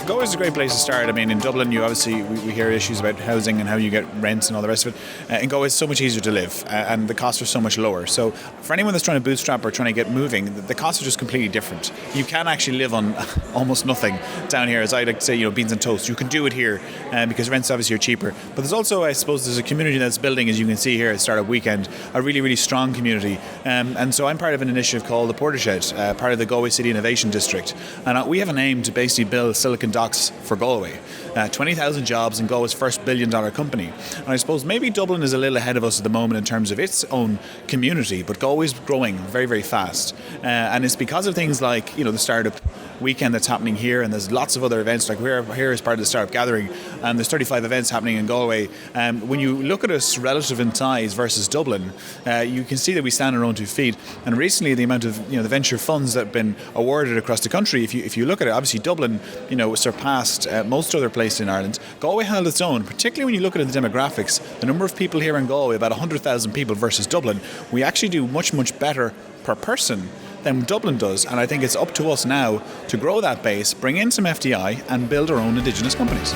Galway is a great place to start. I mean, in Dublin, we hear issues about housing and how you get rents and all the rest of it. In Galway, it's so much easier to live, and the costs are so much lower. So, for anyone that's trying to bootstrap or trying to get moving, the costs are just completely different. You can actually live on almost nothing down here, as I like to say, beans and toast. You can do it here because rents obviously are cheaper. But there's also, I suppose, there's a community that's building, as you can see here at Startup Weekend, a really, really strong community. And so I'm part of an initiative called the Portershed, part of the Galway City Innovation District. And we have an aim to basically build Silicon Docks for Galway. 20,000 jobs in Galway's first billion-dollar company. And I suppose maybe Dublin is a little ahead of us at the moment in terms of its own community, but Galway's growing very, very fast. And it's because of things like, the Startup Weekend that's happening here, and there's lots of other events, like we're here as part of the Startup Gathering, and there's 35 events happening in Galway. When you look at us relative in size versus Dublin, you can see that we stand on our own 2 feet. And recently, the amount of the venture funds that have been awarded across the country, if you look at it, obviously Dublin, surpassed most other places in Ireland. Galway held its own, particularly when you look at the demographics. The number of people here in Galway, about 100,000 people versus Dublin, we actually do much, much better per person than Dublin does, and I think it's up to us now to grow that base, bring in some FDI and build our own indigenous companies.